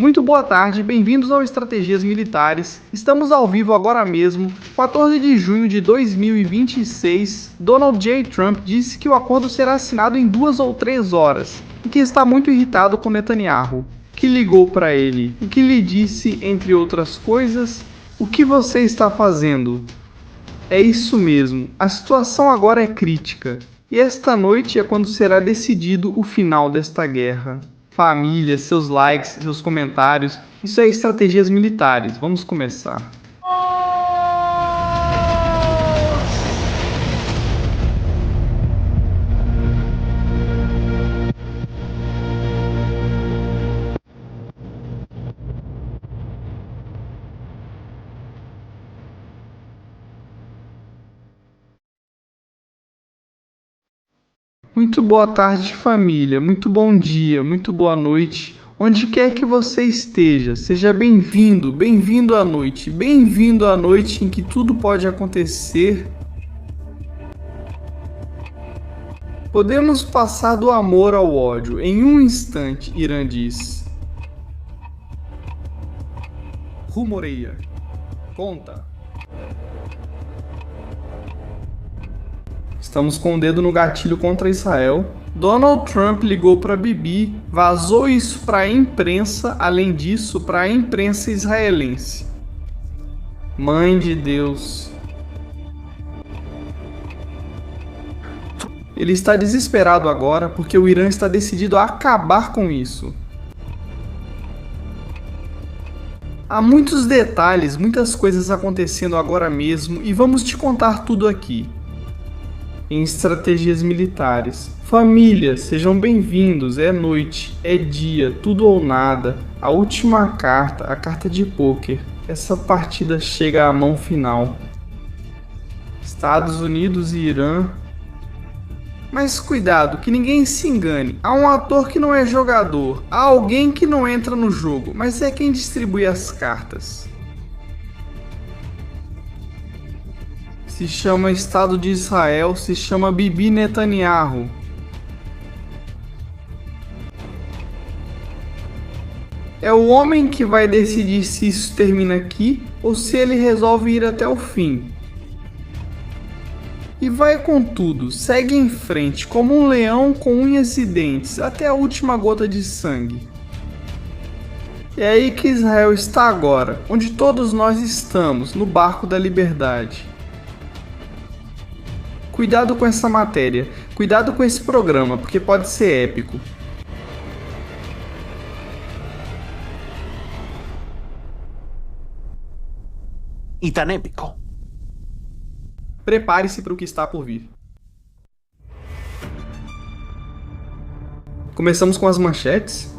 Muito boa tarde, bem-vindos ao Estratégias Militares. Estamos ao vivo agora mesmo, 14 de junho de 2026. Donald J. Trump disse que o acordo será assinado em 2 ou 3 horas e que está muito irritado com Netanyahu, que ligou para ele e que lhe disse, entre outras coisas, o que você está fazendo? É isso mesmo, a situação agora é crítica e esta noite é quando será decidido o final desta guerra. Família, seus likes, seus comentários, isso é Estratégias Militares. Vamos começar. Muito boa tarde, família. Muito bom dia, muito boa noite. Onde quer que você esteja, seja bem-vindo, bem-vindo à noite, bem-vindo à noite em que tudo pode acontecer. Podemos passar do amor ao ódio em um instante, Irã diz. Rumoreia. Conta. Estamos com o dedo no gatilho contra Israel. Donald Trump ligou para Bibi, vazou isso para a imprensa, além disso, para a imprensa israelense. Mãe de Deus. Ele está desesperado agora porque o Irã está decidido a acabar com isso. Há muitos detalhes, muitas coisas acontecendo agora mesmo e vamos te contar tudo aqui. Em Estratégias Militares. Família, sejam bem-vindos. É noite, é dia, tudo ou nada. A última carta, a carta de pôquer. Essa partida chega à mão final. Estados Unidos e Irã. Mas cuidado, que ninguém se engane. Há um ator que não é jogador. Há alguém que não entra no jogo, mas é quem distribui as cartas. Se chama Estado de Israel, se chama Bibi Netanyahu. É o homem que vai decidir se isso termina aqui ou se ele resolve ir até o fim. E vai com tudo, segue em frente como um leão com unhas e dentes até a última gota de sangue. É aí que Israel está agora, onde todos nós estamos, no barco da liberdade. Cuidado com essa matéria, cuidado com esse programa, porque pode ser épico. E tan épico. Prepare-se para o que está por vir. Começamos com as manchetes.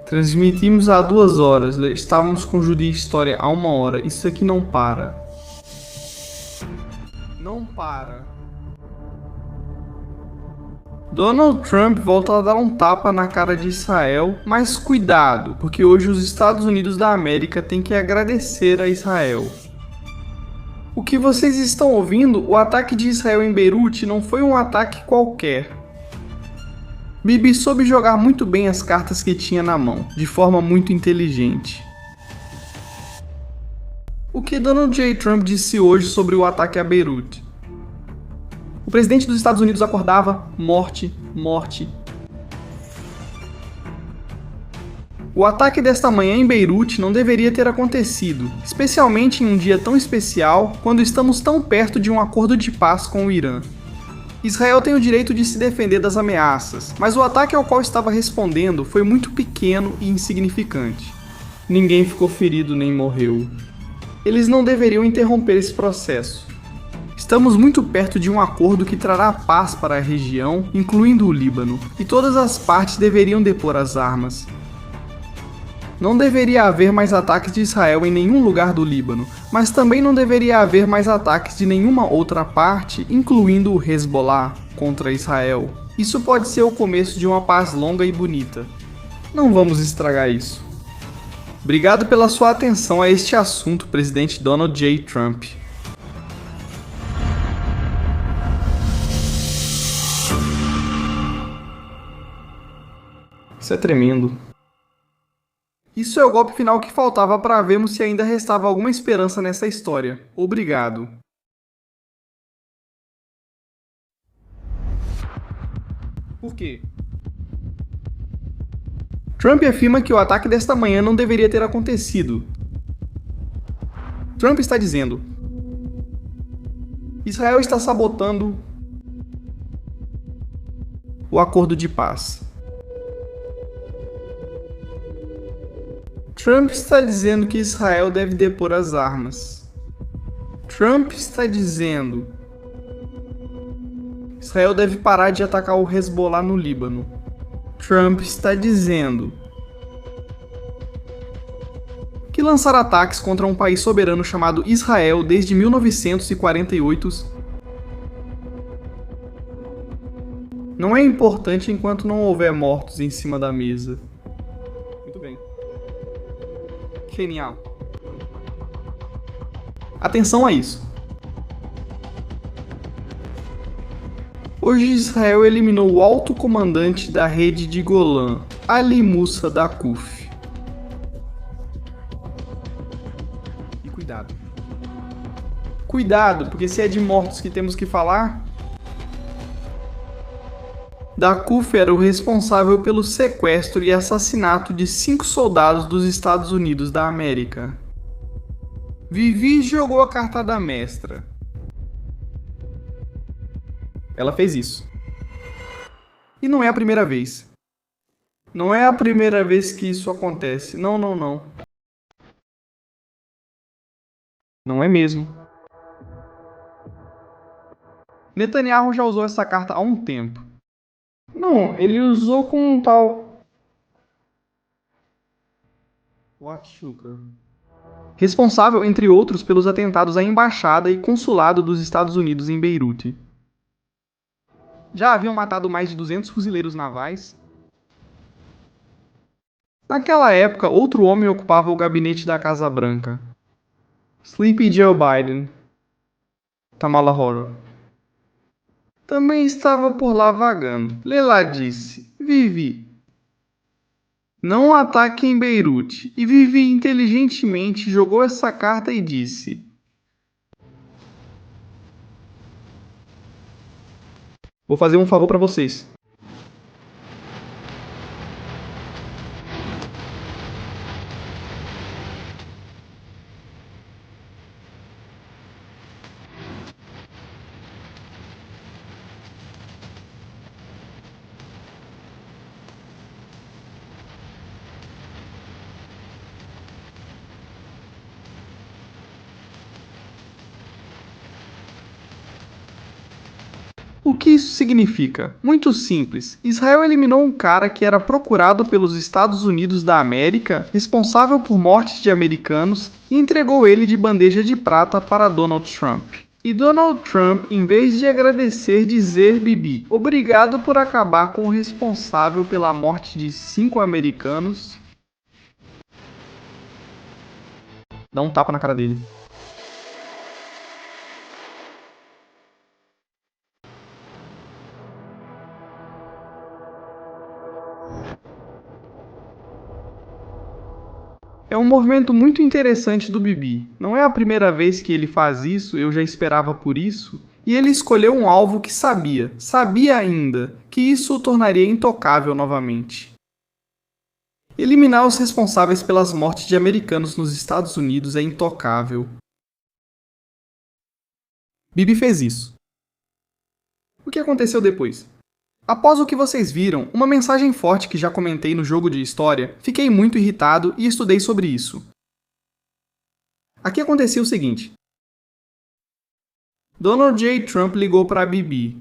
Transmitimos há 2 horas, estávamos com Judia História há 1 hora, isso aqui não para. Não para. Donald Trump volta a dar um tapa na cara de Israel, mas cuidado, porque hoje os Estados Unidos da América têm que agradecer a Israel. O que vocês estão ouvindo, o ataque de Israel em Beirute não foi um ataque qualquer. Bibi soube jogar muito bem as cartas que tinha na mão, de forma muito inteligente. O que Donald J. Trump disse hoje sobre o ataque a Beirute? O presidente dos Estados Unidos acordava: morte, morte. O ataque desta manhã em Beirute não deveria ter acontecido, especialmente em um dia tão especial, quando estamos tão perto de um acordo de paz com o Irã. Israel tem o direito de se defender das ameaças, mas o ataque ao qual estava respondendo foi muito pequeno e insignificante. Ninguém ficou ferido nem morreu. Eles não deveriam interromper esse processo. Estamos muito perto de um acordo que trará paz para a região, incluindo o Líbano, e todas as partes deveriam depor as armas. Não deveria haver mais ataques de Israel em nenhum lugar do Líbano, mas também não deveria haver mais ataques de nenhuma outra parte, incluindo o Hezbollah, contra Israel. Isso pode ser o começo de uma paz longa e bonita. Não vamos estragar isso. Obrigado pela sua atenção a este assunto, presidente Donald J. Trump. Isso é tremendo. Isso é o golpe final que faltava para vermos se ainda restava alguma esperança nessa história. Obrigado. Por quê? Trump afirma que o ataque desta manhã não deveria ter acontecido. Trump está dizendo: Israel está sabotando o acordo de paz. Trump está dizendo que Israel deve depor as armas. Trump está dizendo: Israel deve parar de atacar o Hezbollah no Líbano. Trump está dizendo que lançar ataques contra um país soberano chamado Israel desde 1948 não é importante enquanto não houver mortos em cima da mesa. Muito bem. Genial. Atenção a isso. Hoje Israel eliminou o alto comandante da rede de Golã, Ali Musa Dakuf. E cuidado. Cuidado, porque se é de mortos que temos que falar... Dakuf era o responsável pelo sequestro e assassinato de 5 soldados dos Estados Unidos da América. Vivi jogou a carta da mestra. Ela fez isso. E não é a primeira vez. Não é a primeira vez que isso acontece. Não, não, não. Não é mesmo. Netanyahu já usou essa carta há um tempo. Não, ele usou com um tal... Wachuca. Responsável, entre outros, pelos atentados à embaixada e consulado dos Estados Unidos em Beirute. Já haviam matado mais de 200 fuzileiros navais. Naquela época, outro homem ocupava o gabinete da Casa Branca. Sleepy Joe Biden. Kamala Harris. Também estava por lá vagando. Leila disse: Vivi, não ataque em Beirute. E Vivi inteligentemente jogou essa carta e disse: vou fazer um favor para vocês. O que isso significa? Muito simples. Israel eliminou um cara que era procurado pelos Estados Unidos da América, responsável por mortes de americanos, e entregou ele de bandeja de prata para Donald Trump. E Donald Trump, em vez de agradecer, dizer: Bibi, obrigado por acabar com o responsável pela morte de 5 americanos, dá um tapa na cara dele. É um movimento muito interessante do Bibi. Não é a primeira vez que ele faz isso, eu já esperava por isso. E ele escolheu um alvo que sabia ainda, que isso o tornaria intocável novamente. Eliminar os responsáveis pelas mortes de americanos nos Estados Unidos é intocável. Bibi fez isso. O que aconteceu depois? Após o que vocês viram, uma mensagem forte que já comentei no jogo de história, fiquei muito irritado e estudei sobre isso. Aqui acontecia o seguinte. Donald J. Trump ligou para a Bibi.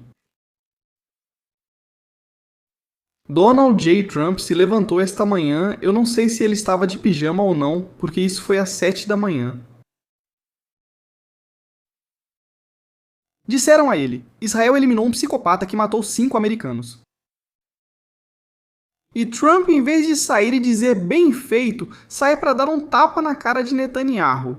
Donald J. Trump se levantou esta manhã, eu não sei se ele estava de pijama ou não, porque isso foi às 7 da manhã. Disseram a ele: Israel eliminou um psicopata que matou 5 americanos. E Trump, em vez de sair e dizer bem feito, sai para dar um tapa na cara de Netanyahu.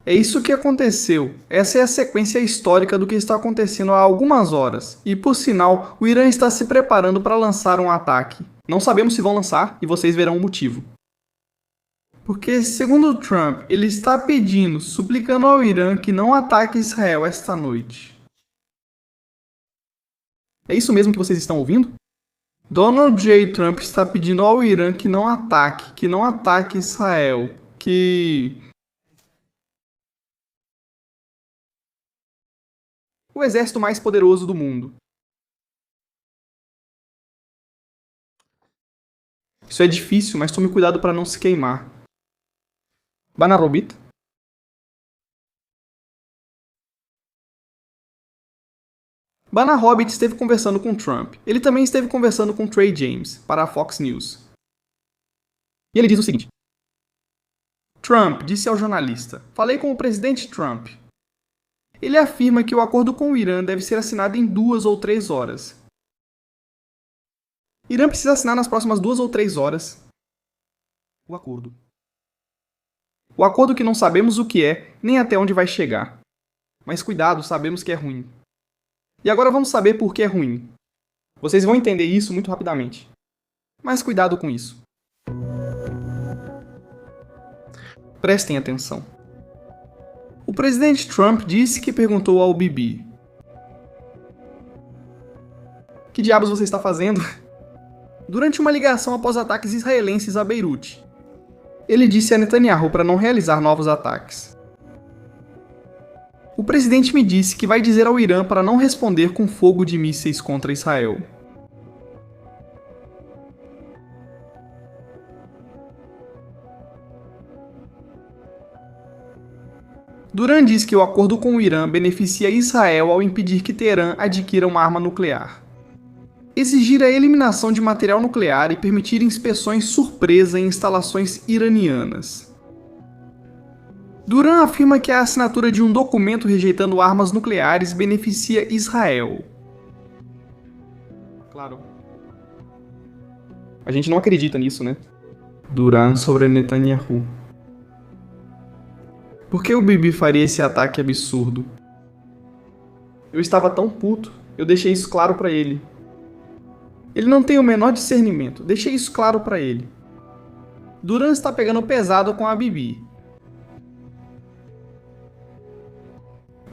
É isso que aconteceu. Essa é a sequência histórica do que está acontecendo há algumas horas. E, por sinal, o Irã está se preparando para lançar um ataque. Não sabemos se vão lançar e vocês verão o motivo. Porque, segundo Trump, ele está pedindo, suplicando ao Irã que não ataque Israel esta noite. É isso mesmo que vocês estão ouvindo? Donald J. Trump está pedindo ao Irã que não ataque Israel, o exército mais poderoso do mundo. Isso é difícil, mas tome cuidado para não se queimar. Banarobit? Bana Hobbit esteve conversando com Trump. Ele também esteve conversando com Trey James, para a Fox News. E ele diz o seguinte: Trump disse ao jornalista: falei com o presidente Trump. Ele afirma que o acordo com o Irã deve ser assinado em 2 ou 3 horas. Irã precisa assinar nas próximas 2 ou 3 horas o acordo. O acordo que não sabemos o que é, nem até onde vai chegar. Mas cuidado, sabemos que é ruim. E agora vamos saber por que é ruim. Vocês vão entender isso muito rapidamente. Mas cuidado com isso. Prestem atenção. O presidente Trump disse que perguntou ao Bibi: que diabos você está fazendo? Durante uma ligação após ataques israelenses a Beirute. Ele disse a Netanyahu para não realizar novos ataques. O presidente me disse que vai dizer ao Irã para não responder com fogo de mísseis contra Israel. Duran diz que o acordo com o Irã beneficia Israel ao impedir que Teherã adquira uma arma nuclear. Exigir a eliminação de material nuclear e permitir inspeções surpresa em instalações iranianas. Duran afirma que a assinatura de um documento rejeitando armas nucleares beneficia Israel. Claro. A gente não acredita nisso, né? Duran sobre Netanyahu. Por que o Bibi faria esse ataque absurdo? Eu estava tão puto, eu deixei isso claro pra ele. Ele não tem o menor discernimento, deixei isso claro pra ele. Duran está pegando pesado com a Bibi.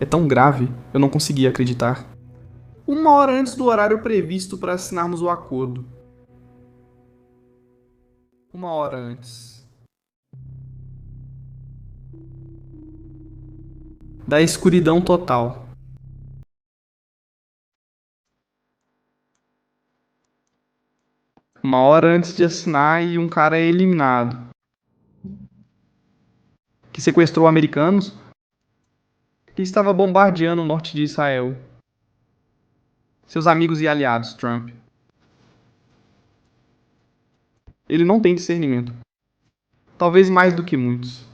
É tão grave, eu não conseguia acreditar. 1 hora antes do horário previsto para assinarmos o acordo. 1 hora antes. Da escuridão total. Uma hora antes de assinar e um cara é eliminado. Que sequestrou americanos. Que estava bombardeando o norte de Israel. Seus amigos e aliados, Trump. Ele não tem discernimento. Talvez mais do que muitos.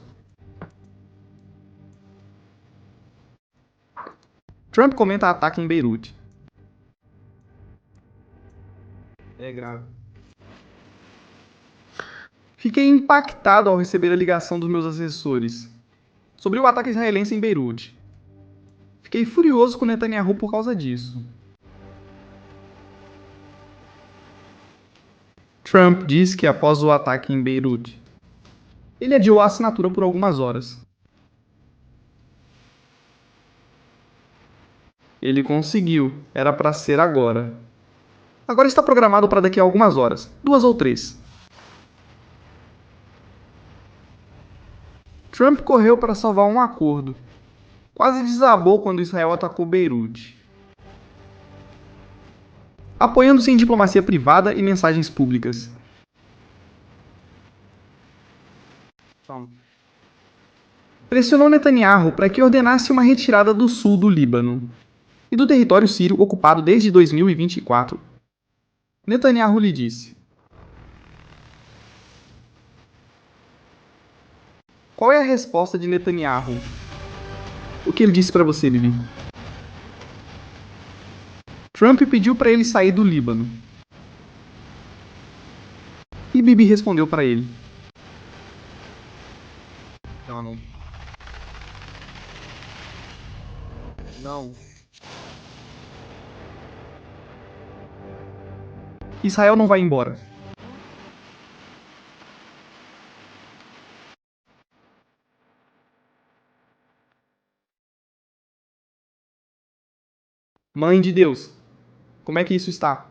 Trump comenta ataque em Beirute. É grave. Fiquei impactado ao receber a ligação dos meus assessores sobre o ataque israelense em Beirute. Fiquei furioso com Netanyahu por causa disso. Trump disse que após o ataque em Beirute, ele adiou a assinatura por algumas horas. Ele conseguiu, era para ser agora. Agora está programado para daqui a algumas horas, 2 ou 3. Trump correu para salvar um acordo. Quase desabou quando Israel atacou Beirute. Apoiando-se em diplomacia privada e mensagens públicas. Pressionou Netanyahu para que ordenasse uma retirada do sul do Líbano e do território sírio ocupado desde 2024. Netanyahu lhe disse: qual é a resposta de Netanyahu? O que ele disse para você, Bibi? Trump pediu para ele sair do Líbano. E Bibi respondeu para ele: Donald, Não. Israel não vai embora. Mãe de Deus, como é que isso está?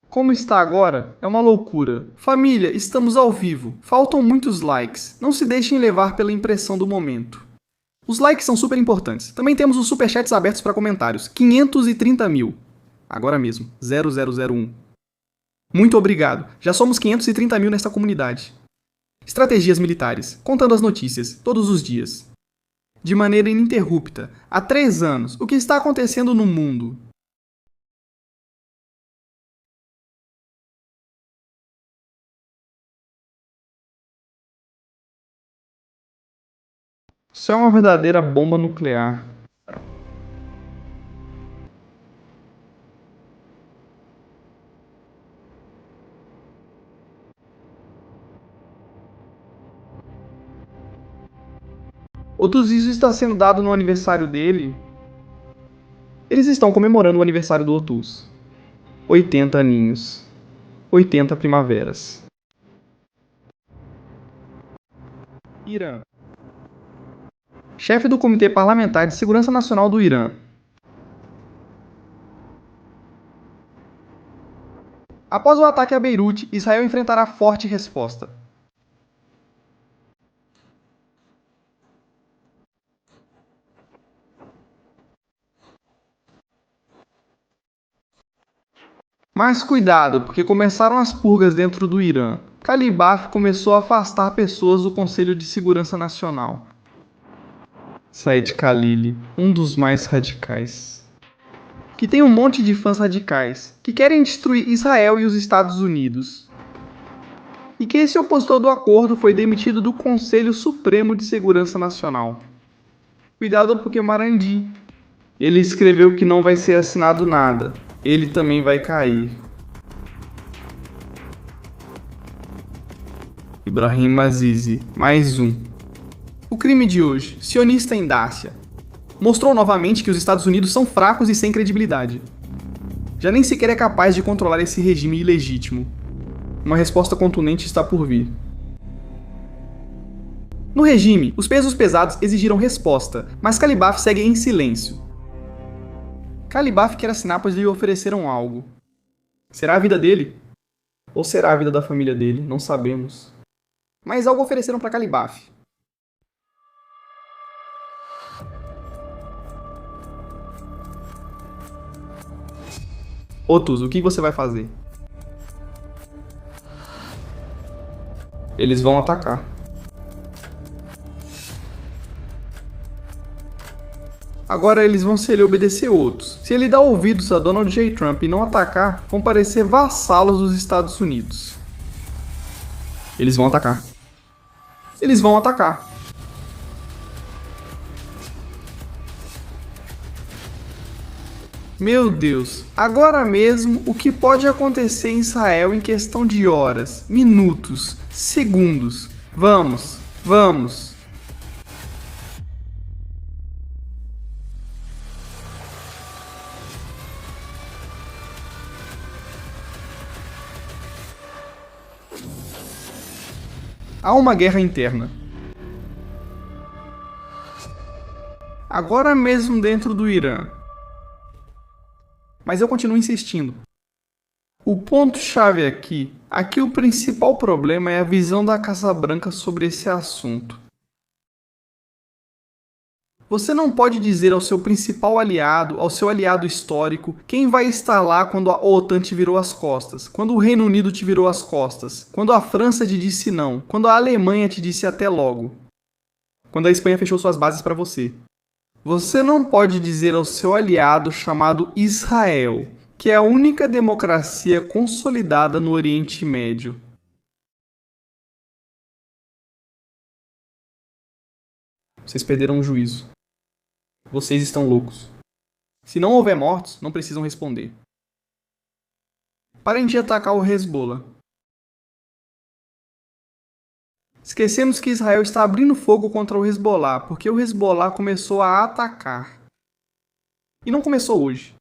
Como está agora? É uma loucura. Família, estamos ao vivo. Faltam muitos likes. Não se deixem levar pela impressão do momento. Os likes são super importantes. Também temos os superchats abertos para comentários. 530 mil. Agora mesmo. 0001. Muito obrigado. Já somos 530 mil nesta comunidade. Estratégias militares. Contando as notícias. Todos os dias. De maneira ininterrupta. Há 3 anos. O que está acontecendo no mundo? Isso é uma verdadeira bomba nuclear. Outros isso está sendo dado no aniversário dele. Eles estão comemorando o aniversário do Otus. 80 aninhos. 80 primaveras. Irã. Chefe do Comitê Parlamentar de Segurança Nacional do Irã. Após o ataque a Beirute, Israel enfrentará forte resposta. Mas cuidado, porque começaram as purgas dentro do Irã. Calibaf começou a afastar pessoas do Conselho de Segurança Nacional. Said Khalili, um dos mais radicais. Que tem um monte de fãs radicais, que querem destruir Israel e os Estados Unidos. E que esse opositor do acordo foi demitido do Conselho Supremo de Segurança Nacional. Cuidado porque Marandi. Ele escreveu que não vai ser assinado nada. Ele também vai cair. Ibrahim Azizi, mais um. O crime de hoje, sionista em Dácia, mostrou novamente que os Estados Unidos são fracos e sem credibilidade. Já nem sequer é capaz de controlar esse regime ilegítimo. Uma resposta contundente está por vir. No regime, os pesos pesados exigiram resposta, mas Calibaf segue em silêncio. Calibaf quer assinar pois lhe ofereceram algo. Será a vida dele? Ou será a vida da família dele? Não sabemos. Mas algo ofereceram para Calibaf. Otus, o que você vai fazer? Eles vão atacar. Agora eles vão se ele obedecer outros. Se ele dar ouvidos a Donald J. Trump e não atacar, vão parecer vassalos dos Estados Unidos. Eles vão atacar. Eles vão atacar. Meu Deus, agora mesmo o que pode acontecer em Israel em questão de horas, minutos, segundos. Vamos, vamos. Há uma guerra interna. Agora mesmo dentro do Irã. Mas eu continuo insistindo. O ponto-chave aqui o principal problema é a visão da Casa Branca sobre esse assunto. Você não pode dizer ao seu principal aliado, ao seu aliado histórico, quem vai estar lá quando a OTAN te virou as costas, quando o Reino Unido te virou as costas, quando a França te disse não, quando a Alemanha te disse até logo, quando a Espanha fechou suas bases para você. Você não pode dizer ao seu aliado chamado Israel, que é a única democracia consolidada no Oriente Médio. Vocês perderam o juízo. Vocês estão loucos. Se não houver mortos, não precisam responder. Parem de atacar o Hezbollah. Esquecemos que Israel está abrindo fogo contra o Hezbollah, porque o Hezbollah começou a atacar. E não começou hoje.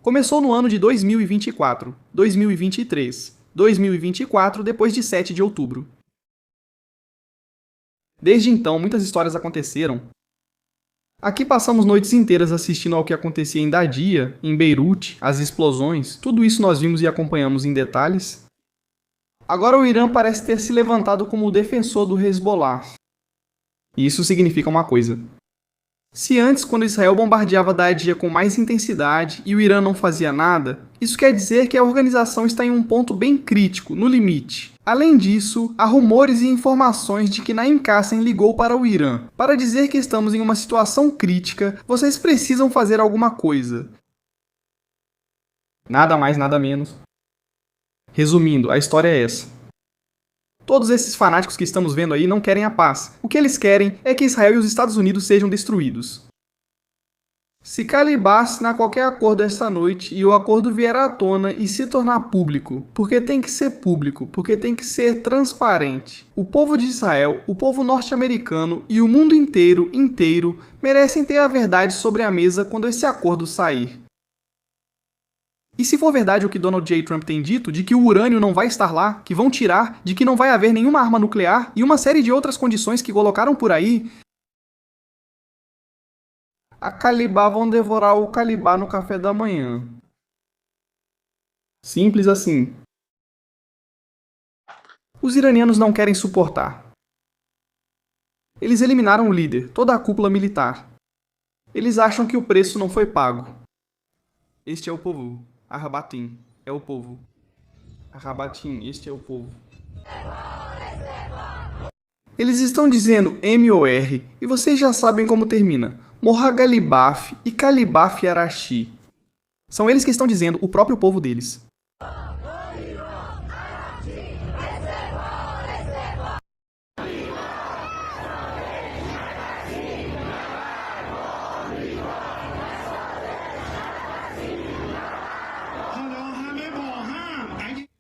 Começou no ano de 2024, 2023, 2024, depois de 7 de outubro. Desde então, muitas histórias aconteceram. Aqui passamos noites inteiras assistindo ao que acontecia em Dadia, em Beirute, as explosões, tudo isso nós vimos e acompanhamos em detalhes. Agora o Irã parece ter se levantado como o defensor do Hezbollah. E isso significa uma coisa. Se antes, quando Israel bombardeava Dadia com mais intensidade e o Irã não fazia nada, isso quer dizer que a organização está em um ponto bem crítico, no limite. Além disso, há rumores e informações de que Naim Qassem ligou para o Irã para dizer que estamos em uma situação crítica, vocês precisam fazer alguma coisa. Nada mais, nada menos. Resumindo, a história é essa. Todos esses fanáticos que estamos vendo aí não querem a paz. O que eles querem é que Israel e os Estados Unidos sejam destruídos. Se Calibá assinar qualquer acordo esta noite e o acordo vier à tona e se tornar público, porque tem que ser público, porque tem que ser transparente, o povo de Israel, o povo norte-americano e o mundo inteiro merecem ter a verdade sobre a mesa quando esse acordo sair. E se for verdade o que Donald J. Trump tem dito, de que o urânio não vai estar lá, que vão tirar, de que não vai haver nenhuma arma nuclear e uma série de outras condições que colocaram por aí, a Calibá vão devorar o Calibá no café da manhã. Simples assim. Os iranianos não querem suportar. Eles eliminaram o líder, toda a cúpula militar. Eles acham que o preço não foi pago. Este é o povo. Arrabatim é o povo. Arrabatim, este é o povo. Eles estão dizendo M ou R, e vocês já sabem como termina. Morra Galibaf e Calibaf Arashi. São eles que estão dizendo, o próprio povo deles.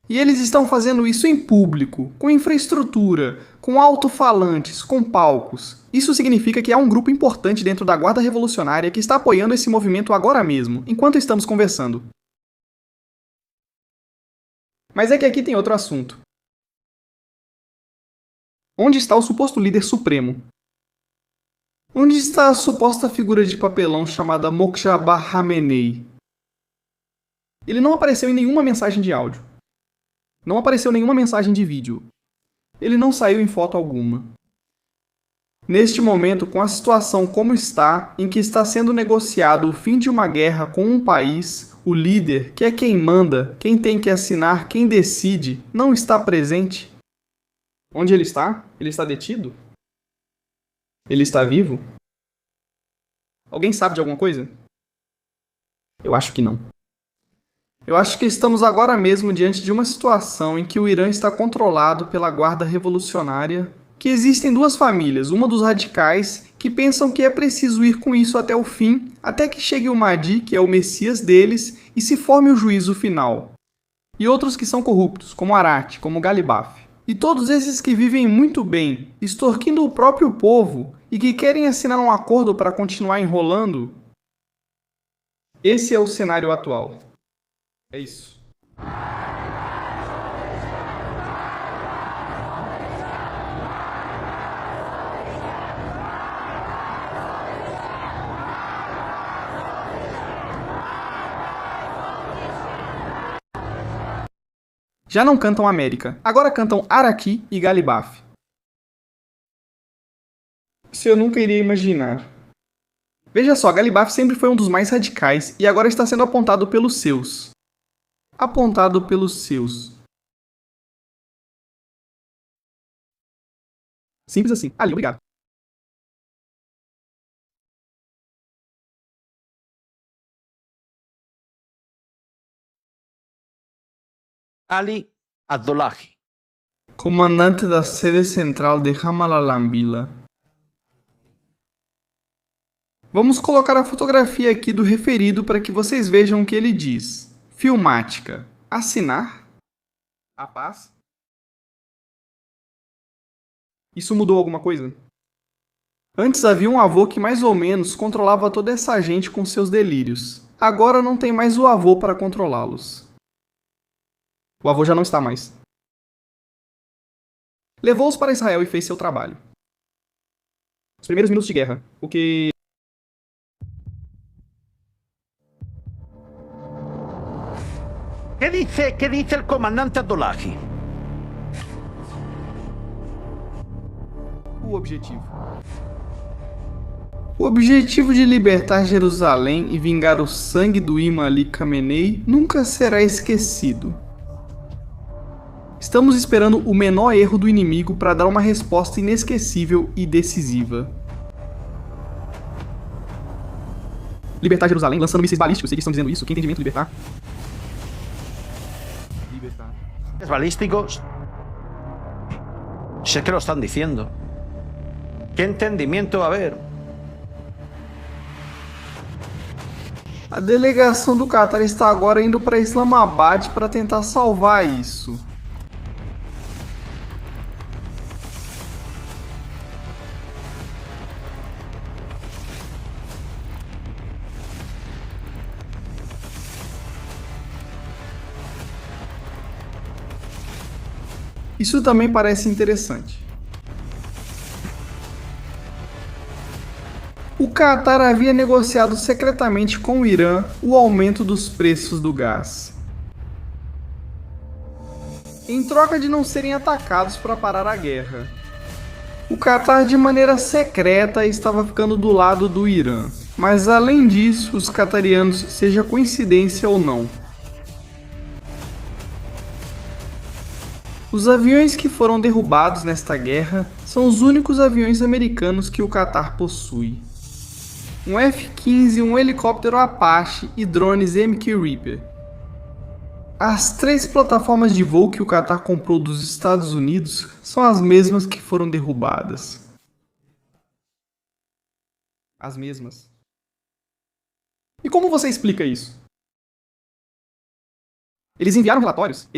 E eles estão fazendo isso em público, com infraestrutura, com alto-falantes, com palcos. Isso significa que há um grupo importante dentro da Guarda Revolucionária que está apoiando esse movimento agora mesmo, enquanto estamos conversando. Mas é que aqui tem outro assunto. Onde está o suposto líder supremo? Onde está a suposta figura de papelão chamada Mojtaba Khamenei? Ele não apareceu em nenhuma mensagem de áudio. Não apareceu nenhuma mensagem de vídeo. Ele não saiu em foto alguma. Neste momento, com a situação como está, em que está sendo negociado o fim de uma guerra com um país, o líder, que é quem manda, quem tem que assinar, quem decide, não está presente. Onde ele está? Ele está detido? Ele está vivo? Alguém sabe de alguma coisa? Eu acho que não. Eu acho que estamos agora mesmo diante de uma situação em que o Irã está controlado pela Guarda Revolucionária, que existem duas famílias, uma dos radicais, que pensam que é preciso ir com isso até o fim, até que chegue o Mahdi, que é o Messias deles, e se forme o juízo final. E outros que são corruptos, como Arati, como Galibaf. E todos esses que vivem muito bem, extorquindo o próprio povo, e que querem assinar um acordo para continuar enrolando. Esse é o cenário atual. É isso. Já não cantam América, agora cantam Araqui e Galibaf. Isso eu nunca iria imaginar. Veja só, Galibaf sempre foi um dos mais radicais e agora está sendo apontado pelos seus. Apontado pelos seus. Simples assim. Ali, obrigado. Ali Abdullahi. Comandante da sede central de Ramallah-Lambila. Vamos colocar a fotografia aqui do referido para que vocês vejam o que ele diz. Filmática. Assinar. A paz. Isso mudou alguma coisa? Antes havia um avô que mais ou menos controlava toda essa gente com seus delírios. Agora não tem mais o avô para controlá-los. O avô já não está mais. Levou-os para Israel e fez seu trabalho. Os primeiros minutos de guerra, o que... ¿Qué dice el comandante Abdullahi? O objetivo. O objetivo de libertar Jerusalém e vingar o sangue do Imam Ali Khamenei nunca será esquecido. Estamos esperando o menor erro do inimigo para dar uma resposta inesquecível e decisiva. Libertar Jerusalém, lançando mísseis balísticos, sei que estão dizendo isso. Que entendimento libertar? Libertar. Balísticos. Si es que lo están diciendo. ¿Qué entendimiento va a haber? A delegação do Qatar está agora indo para Islamabad para tentar salvar isso. Isso também parece interessante. O Qatar havia negociado secretamente com o Irã o aumento dos preços do gás, em troca de não serem atacados para parar a guerra. O Qatar, de maneira secreta, estava ficando do lado do Irã, mas além disso, os qatarianos, seja coincidência ou não, os aviões que foram derrubados nesta guerra são os únicos aviões americanos que o Qatar possui. Um F-15, um helicóptero Apache e drones MQ Reaper. As 3 plataformas de voo que o Qatar comprou dos Estados Unidos são as mesmas que foram derrubadas. As mesmas. E como você explica isso? Eles enviaram relatórios,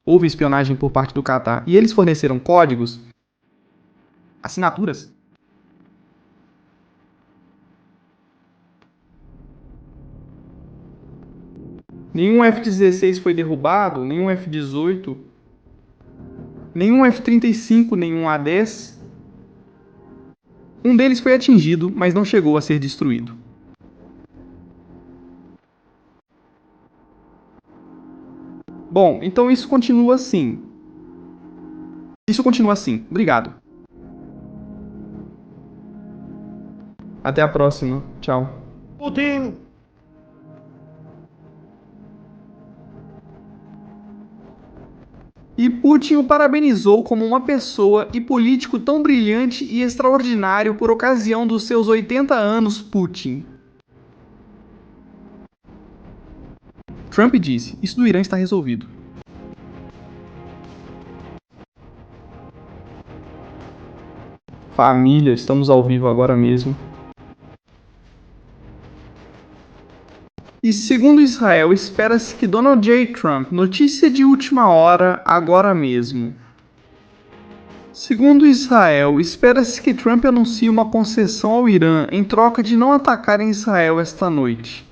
Houve espionagem por parte do Qatar e eles forneceram códigos, assinaturas. Nenhum F-16 foi derrubado, nenhum F-18, nenhum F-35, nenhum A-10. Um deles foi atingido, mas não chegou a ser destruído. Bom, então isso continua assim. Obrigado. Até a próxima. Tchau. Putin. E Putin o parabenizou como uma pessoa e político tão brilhante e extraordinário por ocasião dos seus 80 anos. Putin. Trump disse: isso do Irã está resolvido. Família, estamos ao vivo agora mesmo. E segundo Israel, espera-se que Donald J. Trump, notícia de última hora, agora mesmo. Segundo Israel, espera-se que Trump anuncie uma concessão ao Irã em troca de não atacarem Israel esta noite.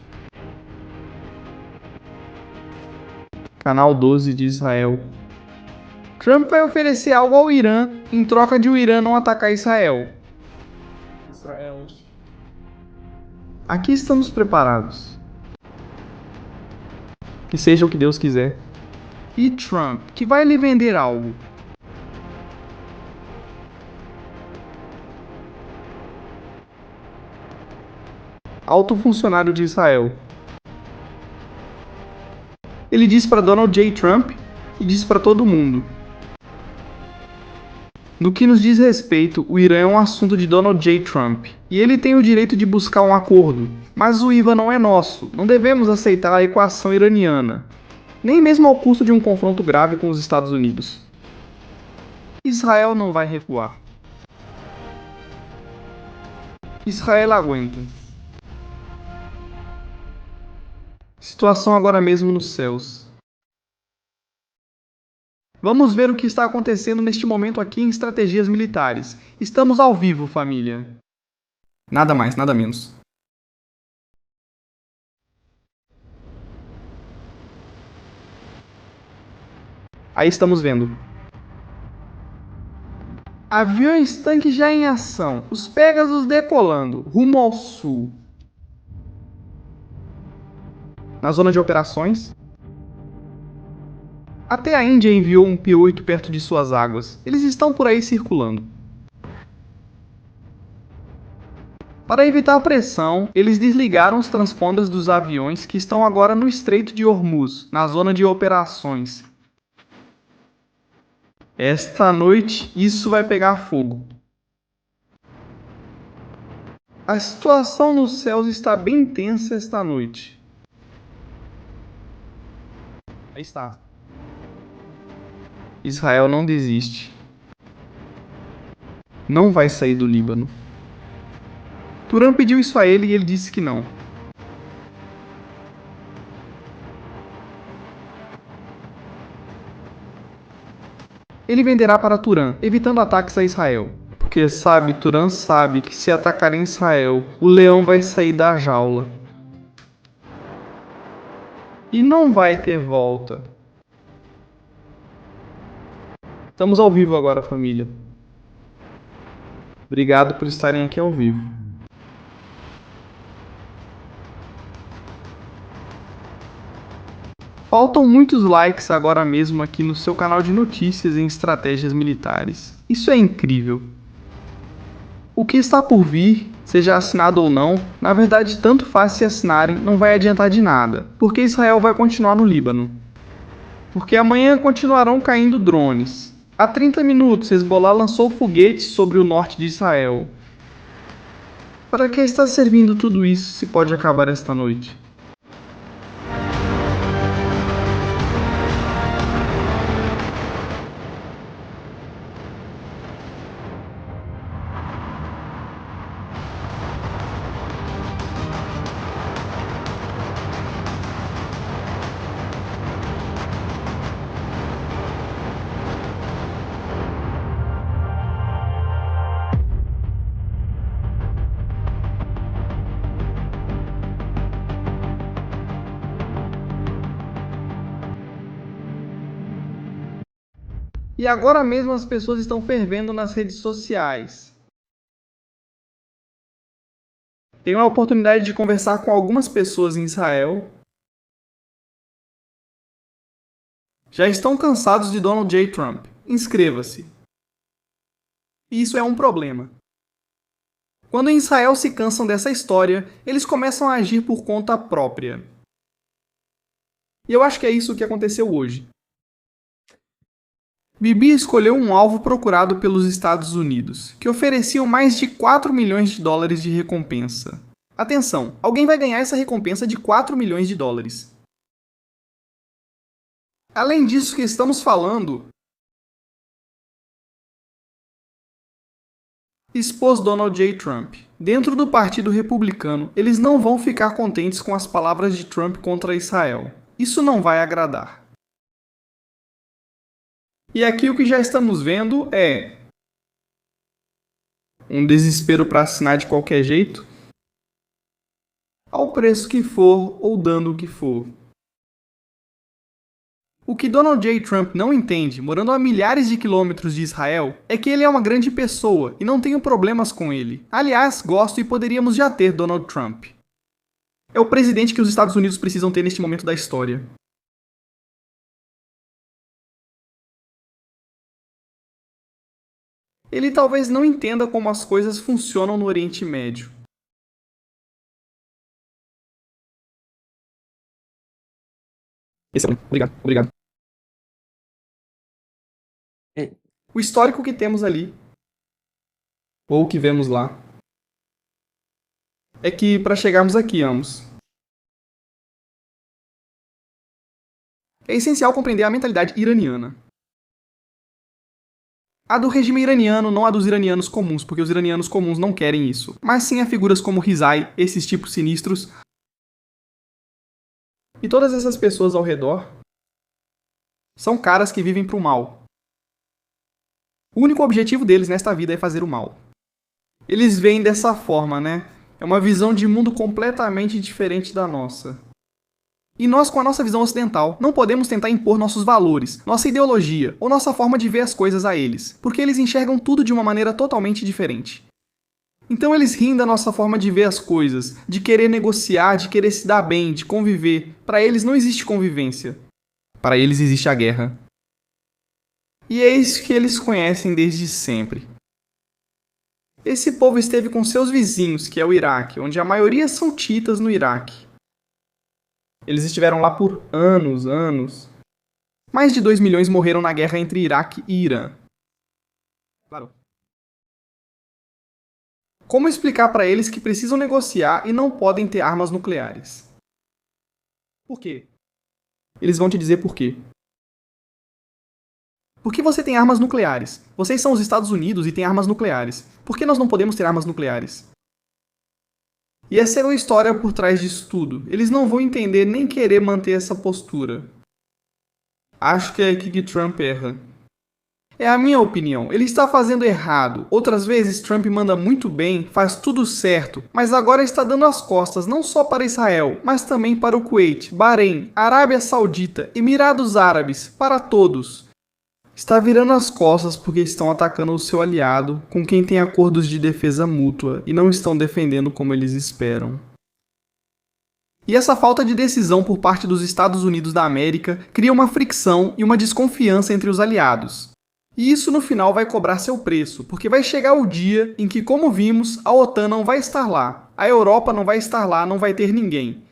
Canal 12 de Israel. Trump vai oferecer algo ao Irã em troca de o Irã não atacar Israel. Aqui estamos preparados. Que seja o que Deus quiser. E Trump, que vai lhe vender algo. Alto funcionário de Israel. Ele disse para Donald J. Trump e disse para todo mundo: no que nos diz respeito, o Irã é um assunto de Donald J. Trump, e ele tem o direito de buscar um acordo, mas o IVA não é nosso, não devemos aceitar a equação iraniana, nem mesmo ao custo de um confronto grave com os Estados Unidos. Israel não vai recuar. Israel aguenta. Situação agora mesmo nos céus. Vamos ver o que está acontecendo neste momento aqui em Estratégias Militares. Estamos ao vivo, família. Nada mais, nada menos. Aí estamos vendo. Aviões tanques já em ação. Os Pegasus decolando, rumo ao sul. Na zona de operações. Até a Índia enviou um P-8 perto de suas águas. Eles estão por aí circulando. Para evitar pressão, eles desligaram os transponders dos aviões que estão agora no Estreito de Hormuz, na zona de operações. Esta noite, isso vai pegar fogo. A situação nos céus está bem tensa esta noite. Aí está. Israel não desiste. Não vai sair do Líbano. Turan pediu isso a ele e ele disse que não. Ele venderá para Turan, evitando ataques a Israel. Porque Turan sabe que se atacarem Israel, o leão vai sair da jaula. E não vai ter volta. Estamos ao vivo agora, família. Obrigado por estarem aqui ao vivo. Faltam muitos likes agora mesmo aqui no seu canal de notícias em estratégias militares. Isso é incrível. O que está por vir, seja assinado ou não, na verdade tanto faz se assinarem, não vai adiantar de nada, porque Israel vai continuar no Líbano. Porque amanhã continuarão caindo drones. Há 30 minutos, Hezbollah lançou foguetes sobre o norte de Israel. Para que está servindo tudo isso se pode acabar esta noite? E agora mesmo as pessoas estão fervendo nas redes sociais. Tenho a oportunidade de conversar com algumas pessoas em Israel. Já estão cansados de Donald J. Trump. Inscreva-se. E isso é um problema. Quando em Israel se cansam dessa história, eles começam a agir por conta própria. E eu acho que é isso que aconteceu hoje. Bibi escolheu um alvo procurado pelos Estados Unidos, que ofereciam mais de 4 milhões de dólares de recompensa. Atenção, alguém vai ganhar essa recompensa de 4 milhões de dólares. Além disso que estamos falando, expôs Donald J. Trump. Dentro do Partido Republicano, eles não vão ficar contentes com as palavras de Trump contra Israel. Isso não vai agradar. E aqui o que já estamos vendo é um desespero para assinar de qualquer jeito, ao preço que for ou dando o que for. O que Donald J. Trump não entende, morando a milhares de quilômetros de Israel, é que ele é uma grande pessoa e não tenho problemas com ele. Aliás, gosto e poderíamos já ter Donald Trump. É o presidente que os Estados Unidos precisam ter neste momento da história. Ele talvez não entenda como as coisas funcionam no Oriente Médio. Obrigado. O histórico que temos ali, ou o que vemos lá, é que para chegarmos aqui, ambos, é essencial compreender a mentalidade iraniana. A do regime iraniano, não a dos iranianos comuns, porque os iranianos comuns não querem isso, mas sim a figuras como Rizai, esses tipos sinistros, e todas essas pessoas ao redor São caras que vivem pro mal. O único objetivo deles nesta vida é fazer o mal. Eles veem dessa forma, né? É uma visão de mundo completamente diferente da nossa. E nós, com a nossa visão ocidental, não podemos tentar impor nossos valores, nossa ideologia ou nossa forma de ver as coisas a eles, porque eles enxergam tudo de uma maneira totalmente diferente. Então eles riem da nossa forma de ver as coisas, de querer negociar, de querer se dar bem, de conviver. Para eles não existe convivência. Para eles existe a guerra. E é isso que eles conhecem desde sempre. Esse povo esteve com seus vizinhos, que é o Iraque, onde a maioria são chiitas no Iraque. Eles estiveram lá por anos. Mais de 2 milhões morreram na guerra entre Iraque e Irã. Claro. Como explicar para eles que precisam negociar e não podem ter armas nucleares? Por quê? Eles vão te dizer por quê. Por que você tem armas nucleares? Vocês são os Estados Unidos e têm armas nucleares. Por que nós não podemos ter armas nucleares? E essa é uma história por trás disso tudo. Eles não vão entender nem querer manter essa postura. Acho que é aqui que Trump erra. É a minha opinião. Ele está fazendo errado. Outras vezes Trump manda muito bem, faz tudo certo, mas agora está dando as costas não só para Israel, mas também para o Kuwait, Bahrein, Arábia Saudita, Emirados Árabes, para todos. Está virando as costas porque estão atacando o seu aliado, com quem tem acordos de defesa mútua, e não estão defendendo como eles esperam. E essa falta de decisão por parte dos Estados Unidos da América cria uma fricção e uma desconfiança entre os aliados. E isso no final vai cobrar seu preço, porque vai chegar o dia em que, como vimos, a OTAN não vai estar lá, a Europa não vai estar lá, não vai ter ninguém.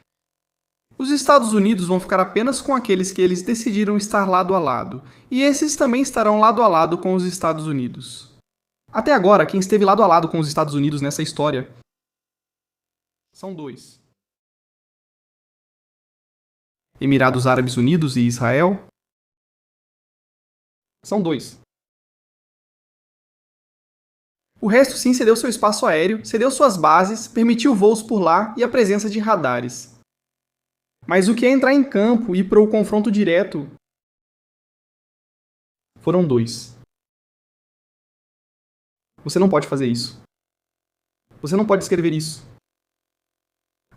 Os Estados Unidos vão ficar apenas com aqueles que eles decidiram estar lado a lado, e esses também estarão lado a lado com os Estados Unidos. Até agora, quem esteve lado a lado com os Estados Unidos nessa história são dois: Emirados Árabes Unidos e Israel. São dois. O resto sim cedeu seu espaço aéreo, cedeu suas bases, permitiu voos por lá e a presença de radares. Mas o que é entrar em campo e ir para o confronto direto foram dois. Você não pode fazer isso. Você não pode escrever isso.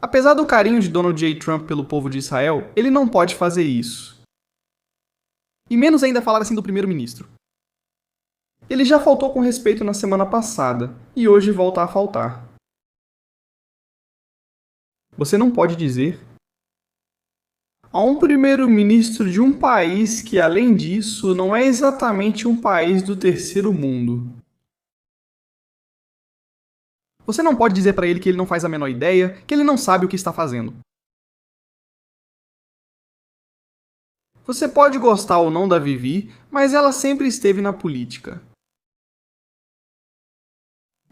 Apesar do carinho de Donald J. Trump pelo povo de Israel, ele não pode fazer isso. E menos ainda falar assim do primeiro-ministro. Ele já faltou com respeito na semana passada, e hoje volta a faltar. Você não pode dizer a um primeiro-ministro de um país que, além disso, não é exatamente um país do terceiro mundo. Você não pode dizer para ele que ele não faz a menor ideia, que ele não sabe o que está fazendo. Você pode gostar ou não da Vivi, mas ela sempre esteve na política.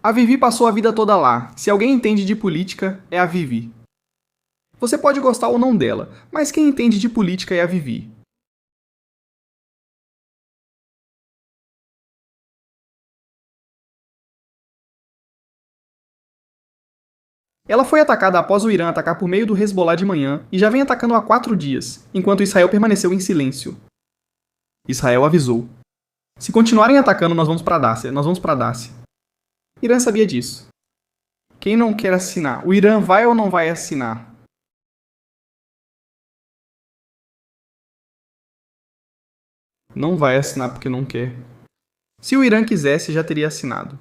A Vivi passou a vida toda lá. Se alguém entende de política, é a Vivi. Você pode gostar ou não dela, mas quem entende de política é a Vivi. Ela foi atacada após o Irã atacar por meio do Hezbollah de manhã e já vem atacando há 4 dias, enquanto Israel permaneceu em silêncio. Israel avisou: se continuarem atacando, nós vamos para Dácia. Irã sabia disso. Quem não quer assinar? O Irã vai ou não vai assinar? Não vai assinar porque não quer. Se o Irã quisesse, já teria assinado.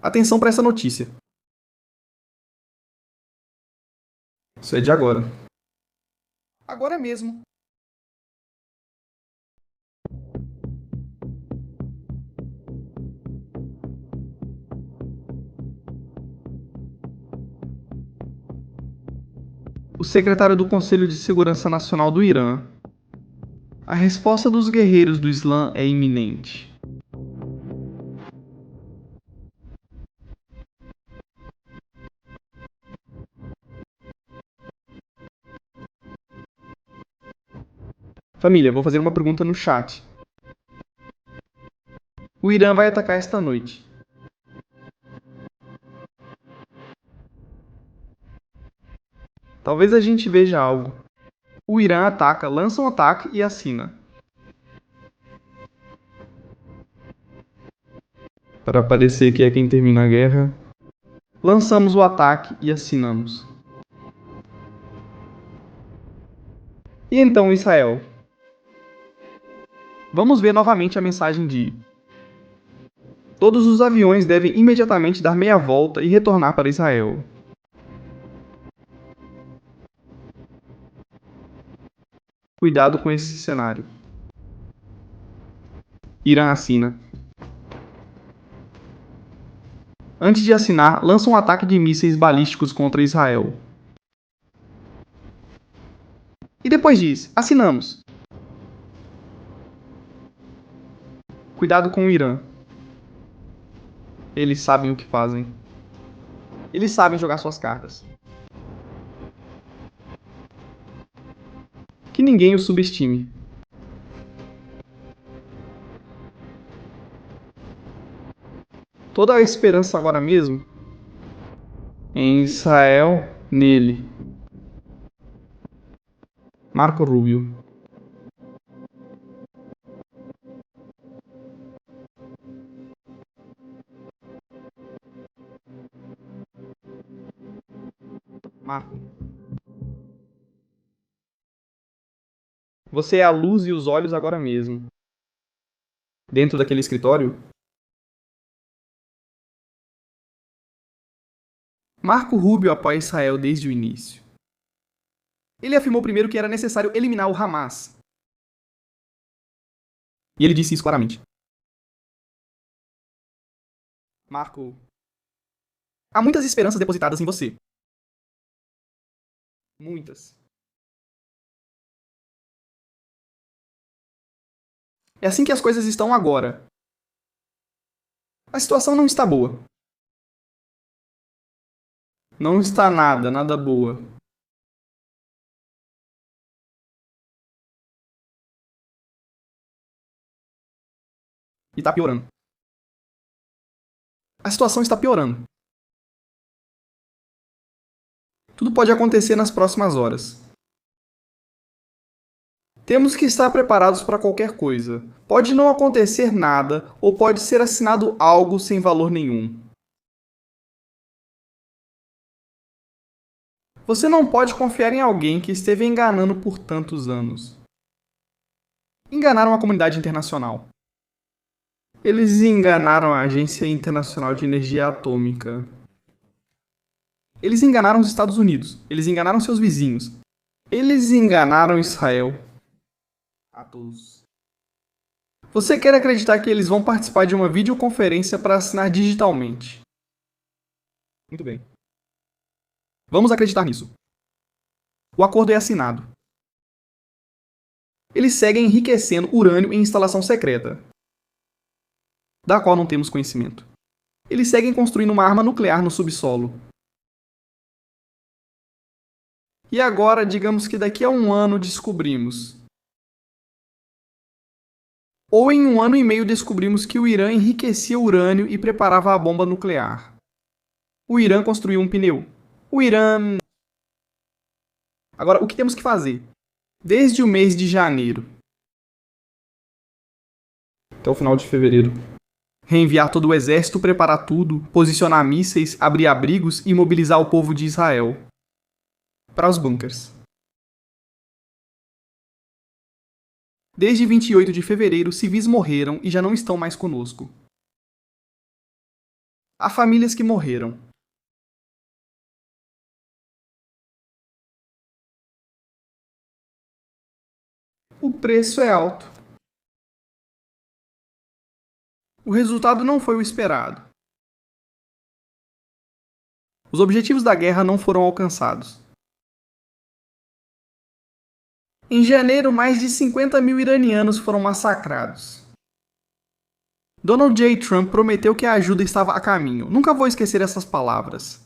Atenção para essa notícia. Isso é de agora. Agora mesmo. O secretário do Conselho de Segurança Nacional do Irã. A resposta dos guerreiros do Islã é iminente. Família, vou fazer uma pergunta no chat. O Irã vai atacar esta noite. Talvez a gente veja algo. O Irã ataca, lança um ataque e assina. Para parecer que é quem termina a guerra, lançamos o ataque e assinamos. E então Israel? Vamos ver novamente a mensagem de: todos os aviões devem imediatamente dar meia volta e retornar para Israel. Cuidado com esse cenário. Irã assina. Antes de assinar, lança um ataque de mísseis balísticos contra Israel. E depois diz: assinamos. Cuidado com o Irã. Eles sabem o que fazem. Eles sabem jogar suas cartas. Que ninguém o subestime. Toda a esperança agora mesmo em Israel, nele. Marco Rubio. Marco. Você é a luz e os olhos agora mesmo. Dentro daquele escritório? Marco Rubio apoia Israel desde o início. Ele afirmou primeiro que era necessário eliminar o Hamas. E ele disse isso claramente. Marco, há muitas esperanças depositadas em você. Muitas. É assim que as coisas estão agora. A situação não está boa. Não está nada boa. E está piorando. A situação está piorando. Tudo pode acontecer nas próximas horas. Temos que estar preparados para qualquer coisa. Pode não acontecer nada ou pode ser assinado algo sem valor nenhum. Você não pode confiar em alguém que esteve enganando por tantos anos. Enganaram a comunidade internacional. Eles enganaram a Agência Internacional de Energia Atômica. Eles enganaram os Estados Unidos. Eles enganaram seus vizinhos. Eles enganaram Israel. A todos. Você quer acreditar que eles vão participar de uma videoconferência para assinar digitalmente? Muito bem. Vamos acreditar nisso. O acordo é assinado. Eles seguem enriquecendo urânio em instalação secreta, da qual não temos conhecimento. Eles seguem construindo uma arma nuclear no subsolo. E agora, digamos que daqui a um ano descobrimos. Ou em 1 ano e meio descobrimos que o Irã enriquecia urânio e preparava a bomba nuclear. O Irã construiu um pneu. O Irã... Agora, o que temos que fazer? Desde o mês de janeiro até o final de fevereiro. Reenviar todo o exército, preparar tudo, posicionar mísseis, abrir abrigos e mobilizar o povo de Israel para os bunkers. Desde 28 de fevereiro, civis morreram e já não estão mais conosco. Há famílias que morreram. O preço é alto. O resultado não foi o esperado. Os objetivos da guerra não foram alcançados. Em janeiro, mais de 50 mil iranianos foram massacrados. Donald J. Trump prometeu que a ajuda estava a caminho. Nunca vou esquecer essas palavras.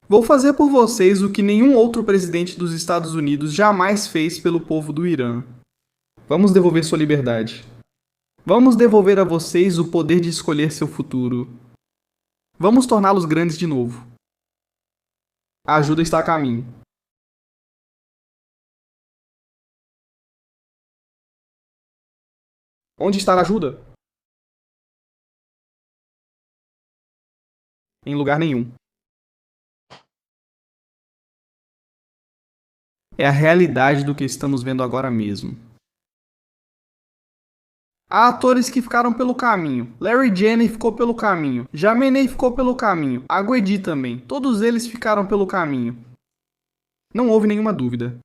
Vou fazer por vocês o que nenhum outro presidente dos Estados Unidos jamais fez pelo povo do Irã. Vamos devolver sua liberdade. Vamos devolver a vocês o poder de escolher seu futuro. Vamos torná-los grandes de novo. A ajuda está a caminho. Onde está a ajuda? Em lugar nenhum. É a realidade do que estamos vendo agora mesmo. Há atores que ficaram pelo caminho. Larry Janney ficou pelo caminho. Jamenei ficou pelo caminho. Aguedi também. Todos eles ficaram pelo caminho. Não houve nenhuma dúvida.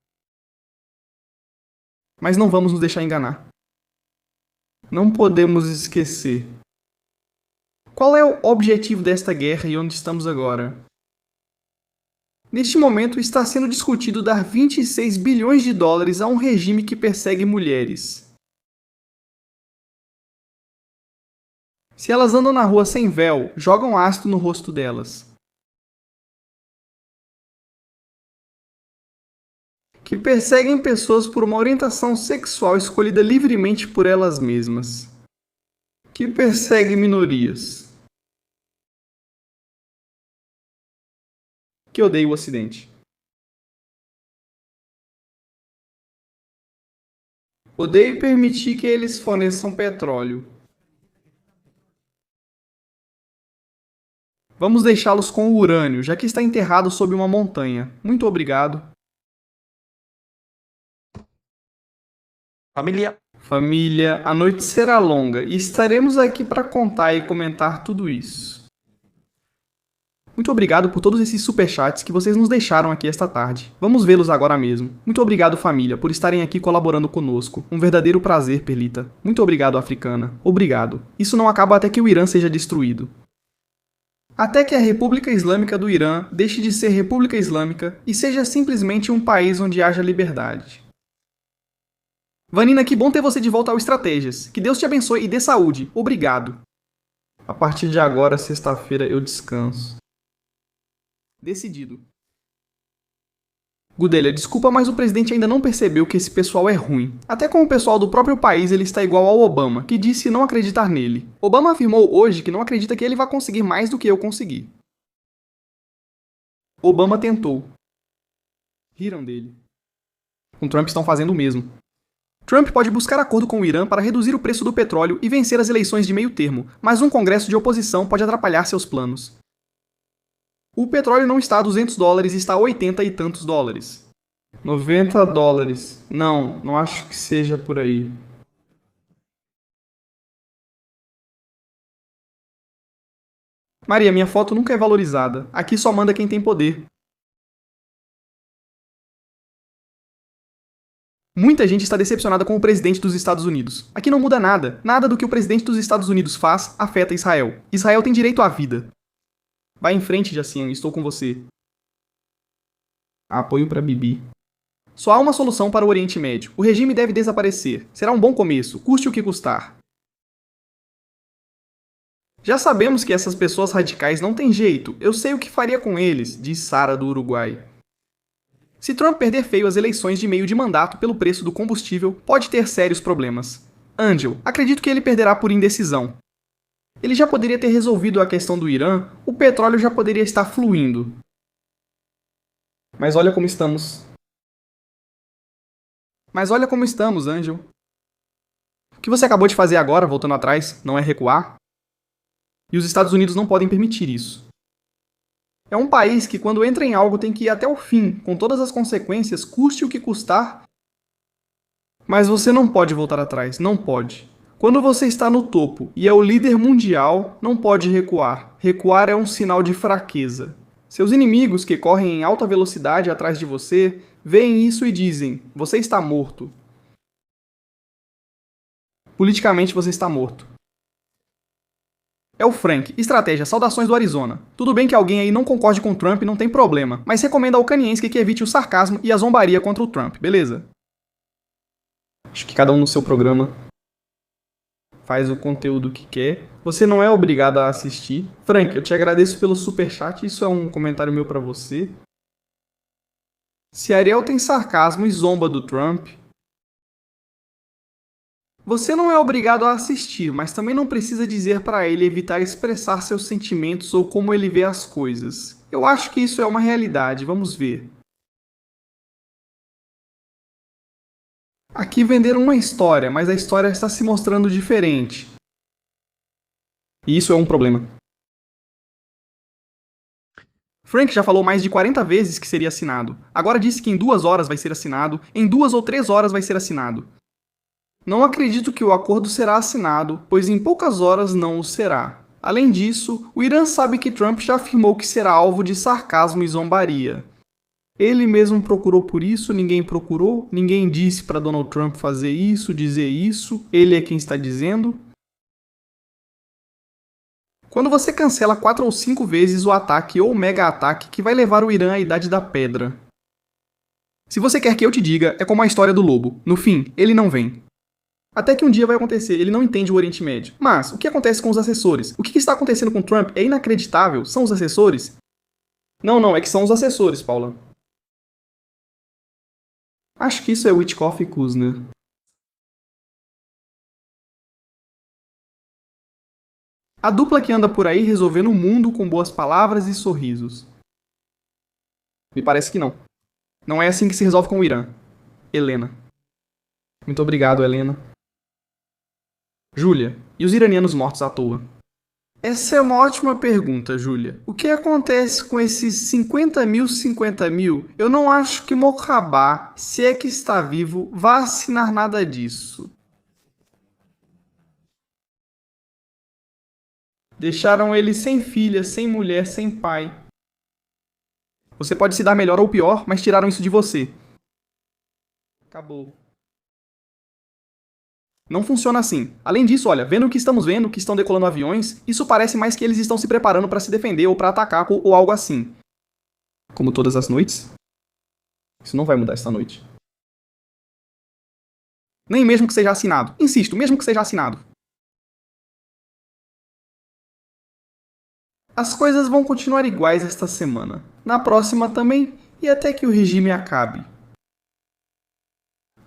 Mas não vamos nos deixar enganar. Não podemos esquecer. Qual é o objetivo desta guerra e onde estamos agora? Neste momento está sendo discutido dar 26 bilhões de dólares a um regime que persegue mulheres. Se elas andam na rua sem véu, jogam ácido no rosto delas. Que perseguem pessoas por uma orientação sexual escolhida livremente por elas mesmas. Que perseguem minorias. Que odeiam o Ocidente. Odeio permitir que eles forneçam petróleo. Vamos deixá-los com o urânio, já que está enterrado sob uma montanha. Muito obrigado. Família. Família, a noite será longa e estaremos aqui para contar e comentar tudo isso. Muito obrigado por todos esses superchats que vocês nos deixaram aqui esta tarde. Vamos vê-los agora mesmo. Muito obrigado, família, por estarem aqui colaborando conosco. Um verdadeiro prazer, Perlita. Muito obrigado, Africana. Obrigado. Isso não acaba até que o Irã seja destruído. Até que a República Islâmica do Irã deixe de ser República Islâmica e seja simplesmente um país onde haja liberdade. Vanina, que bom ter você de volta ao Estratégias. Que Deus te abençoe e dê saúde. Obrigado. A partir de agora, sexta-feira, eu descanso. Decidido. Gudelha, desculpa, mas o presidente ainda não percebeu que esse pessoal é ruim. Até com o pessoal do próprio país ele está igual ao Obama, que disse não acreditar nele. Obama afirmou hoje que não acredita que ele vai conseguir mais do que eu consegui. Obama tentou. Riram dele. Com Trump estão fazendo o mesmo. Trump pode buscar acordo com o Irã para reduzir o preço do petróleo e vencer as eleições de meio termo, mas um congresso de oposição pode atrapalhar seus planos. O petróleo não está a $200 e está a 80 e tantos dólares. $90. Não acho que seja por aí. Maria, minha foto nunca é valorizada. Aqui só manda quem tem poder. Muita gente está decepcionada com o presidente dos Estados Unidos. Aqui não muda nada. Nada do que o presidente dos Estados Unidos faz afeta Israel. Israel tem direito à vida. Vai em frente, Jacian, estou com você. Apoio para Bibi. Só há uma solução para o Oriente Médio. O regime deve desaparecer. Será um bom começo, custe o que custar. Já sabemos que essas pessoas radicais não têm jeito. Eu sei o que faria com eles, diz Sara do Uruguai. Se Trump perder feio as eleições de meio de mandato pelo preço do combustível, pode ter sérios problemas. Angel, acredito que ele perderá por indecisão. Ele já poderia ter resolvido a questão do Irã, o petróleo já poderia estar fluindo. Mas olha como estamos. Angel. O que você acabou de fazer agora, voltando atrás, não é recuar? E os Estados Unidos não podem permitir isso. É um país que, quando entra em algo, tem que ir até o fim, com todas as consequências, custe o que custar. Mas você não pode voltar atrás, não pode. Quando você está no topo e é o líder mundial, não pode recuar. Recuar é um sinal de fraqueza. Seus inimigos, que correm em alta velocidade atrás de você, veem isso e dizem: você está morto. Politicamente você está morto. É o Frank, estratégia, saudações do Arizona. Tudo bem que alguém aí não concorde com o Trump, não tem problema, mas recomendo ao Kaniensky que evite o sarcasmo e a zombaria contra o Trump, beleza? Acho que cada um no seu programa faz o conteúdo que quer. Você não é obrigado a assistir. Frank, eu te agradeço pelo superchat, isso é um comentário meu pra você. Se Ariel tem sarcasmo e zomba do Trump, você não é obrigado a assistir, mas também não precisa dizer para ele evitar expressar seus sentimentos ou como ele vê as coisas. Eu acho que isso é uma realidade, vamos ver. Aqui venderam uma história, mas a história está se mostrando diferente. E isso é um problema. Frank já falou mais de 40 vezes que seria assinado. Agora disse que em 2 horas vai ser assinado, em 2 ou 3 horas vai ser assinado. Não acredito que o acordo será assinado, pois em poucas horas não o será. Além disso, o Irã sabe que Trump já afirmou que será alvo de sarcasmo e zombaria. Ele mesmo procurou por isso, ninguém procurou, ninguém disse para Donald Trump fazer isso, dizer isso, ele é quem está dizendo. Quando você cancela 4 ou 5 vezes o ataque ou mega-ataque que vai levar o Irã à Idade da Pedra. Se você quer que eu te diga, é como a história do lobo. No fim, ele não vem. Até que um dia vai acontecer, ele não entende o Oriente Médio. Mas, o que acontece com os assessores? O que está acontecendo com Trump é inacreditável? São os assessores? Não, é que são os assessores, Paula. Acho que isso é Witkoff e Kushner. A dupla que anda por aí resolvendo o mundo com boas palavras e sorrisos. Me parece que não. Não é assim que se resolve com o Irã. Helena. Muito obrigado, Helena. Júlia, e os iranianos mortos à toa? Essa é uma ótima pergunta, Júlia. O que acontece com esses 50 mil? Eu não acho que Mojabá, se é que está vivo, vá assinar nada disso. Deixaram ele sem filha, sem mulher, sem pai. Você pode se dar melhor ou pior, mas tiraram isso de você. Acabou. Não funciona assim. Além disso, olha, vendo o que estamos vendo, que estão decolando aviões, isso parece mais que eles estão se preparando para se defender ou para atacar ou algo assim. Como todas as noites? Isso não vai mudar esta noite. Nem mesmo que seja assinado. Insisto, mesmo que seja assinado. As coisas vão continuar iguais esta semana. Na próxima também, e até que o regime acabe.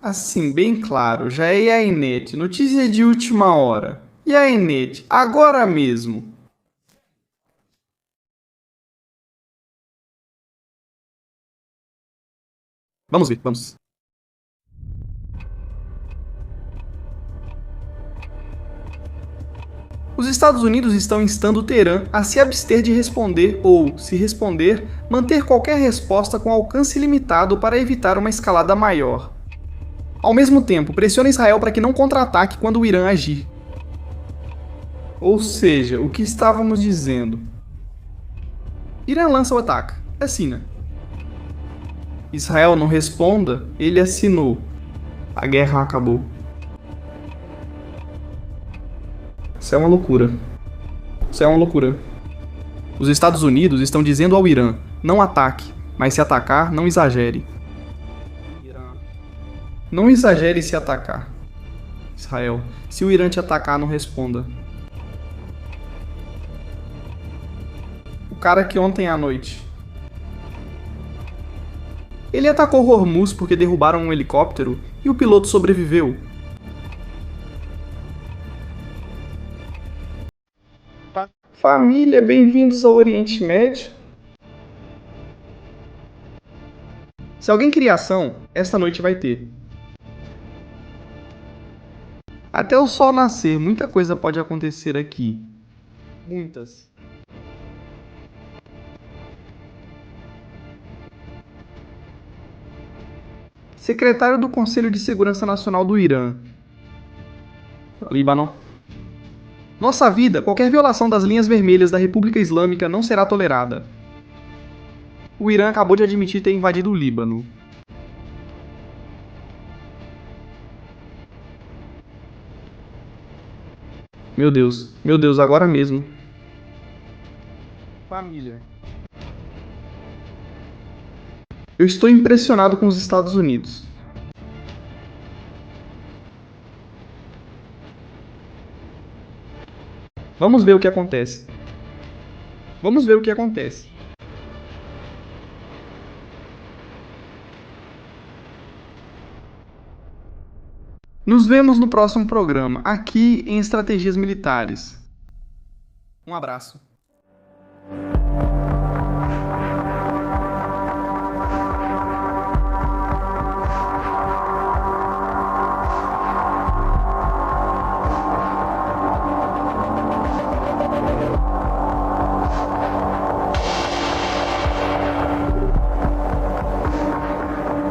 Assim, bem claro, já é a Enet, notícia de última hora. E a Enet, agora mesmo. Vamos ver, vamos. Os Estados Unidos estão instando Teherã a se abster de responder ou, se responder, manter qualquer resposta com alcance limitado para evitar uma escalada maior. Ao mesmo tempo, pressiona Israel para que não contra-ataque quando o Irã agir. Ou seja, o que estávamos dizendo. Irã lança o ataque. Assina. Israel não responda, ele assinou. A guerra acabou. Isso é uma loucura. Isso é uma loucura. Os Estados Unidos estão dizendo ao Irã, não ataque, mas se atacar, não exagere. Não exagere se atacar. Israel, se o Irã te atacar, não responda. O cara que ontem à noite... Ele atacou Hormuz porque derrubaram um helicóptero e o piloto sobreviveu. Família, bem-vindos ao Oriente Médio. Se alguém queria ação, esta noite vai ter. Até o sol nascer, muita coisa pode acontecer aqui. Muitas. Secretário do Conselho de Segurança Nacional do Irã. Líbano. Nossa vida, qualquer violação das linhas vermelhas da República Islâmica não será tolerada. O Irã acabou de admitir ter invadido o Líbano. Meu Deus, agora mesmo. Família. Eu estou impressionado com os Estados Unidos. Vamos ver o que acontece. Vamos ver o que acontece. Nos vemos no próximo programa, aqui em Estratégias Militares. Um abraço.